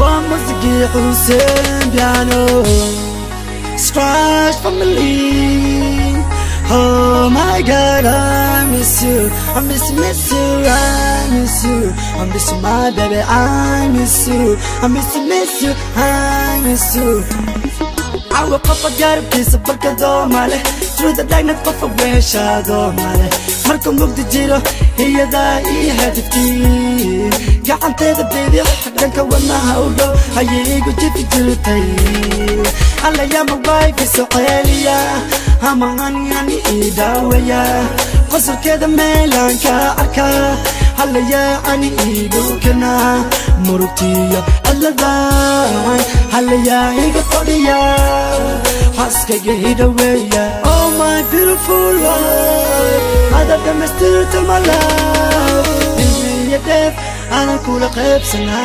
وموسيقى حسين بيانو Scratch family. Oh my God, I miss you. I miss you. I miss you. I miss my baby. I miss you. I miss you. I miss you. I woke up, I got a piece of burger door, male. Through the darkness, but for where shadow, male. Markham look the zero. Here that he had it. Can't tell the baby. Can't go on my house. I go to the tail. Alla ya my wife is so earlier. I'm a honey idawaya. Qasr keda meelanka arka. Alla ya ani idukana. Murugtiya alla daan. Alla ya iga qadiya. Haskaga idawaya. Oh my beautiful wife. Hada damestir to my love. Inji ya def ana kula qebsana.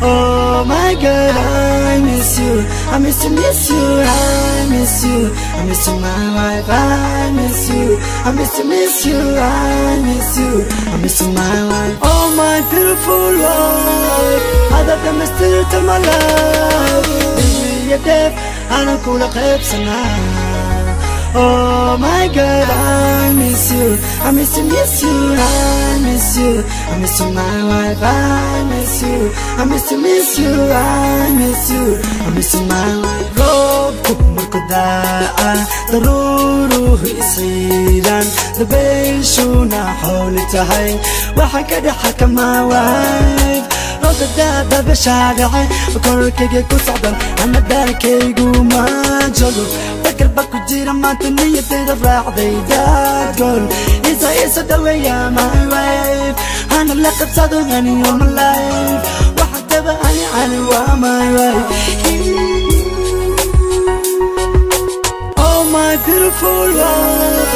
Oh my God, I miss you. I miss you, I miss you. I miss you, my wife, I miss you. I miss you, I miss you. I miss you, my wife. Oh my beautiful wife. هذا دم استرت my love. Baby, you're deaf. أنا كل قلب سنة. Oh my God, I miss you. I miss you, I miss you. I miss you, my wife, I miss you. I miss you, I miss you. I miss you, my wife. روبكم مركضاء ضرورو يصيران ذبيشونا حول تهين وحكا ضحك ما وايف روض الدابة بشارعي وكل كيكي كوصعدا أنا داركي قوما جلو فكر باكو جيرا ما تنية تدرع ضيدات قول إيسا دوي يا ماي وايف أنا اللي قد صادقني يوم اللايف وحتى بأني عني وماي وايف My beautiful wife,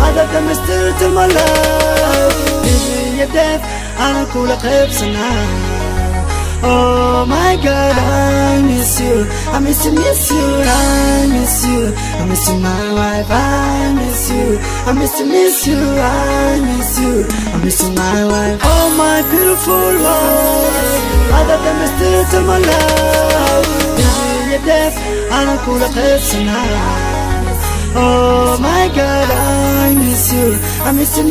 هذا دمستر to my love. Baby, you're deaf, أنا كل قلب سنة. Oh my God, I miss you. I miss you, I miss you. I miss you, my wife, I miss you. I miss you, I miss you. I miss you, my wife. Oh my beautiful wife, هذا دمستر to my love. Baby, you're deaf, أنا كل قلب سنة. Oh my God, I miss you. I miss you,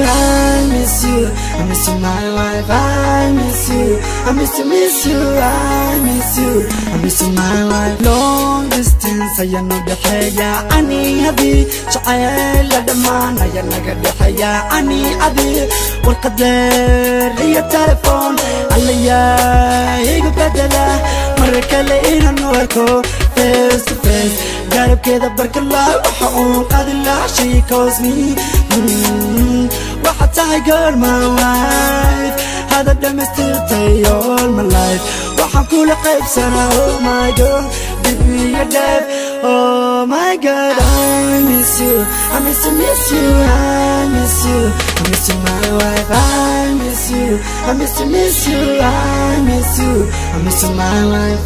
I miss you. I miss you, my wife, I miss you. I miss you, I miss you. I miss you, my wife. Long distance, I am not the haya. Ani hadi, شعيل دمان, I am not the haya. Ani hadi, والقدر هي التلفون. عليا يقول بدلا, مرة لقينا نوركو face to face. قارب كذا برك الله وحقوق هذا الله شي كوزمي وحتى يقول my wife هذا الدم استرتي all my life وحنقول قيب سنة oh my God baby you're dead oh my God I miss you I miss you I miss you I miss you my wife I miss you I miss you I miss you I miss you my wife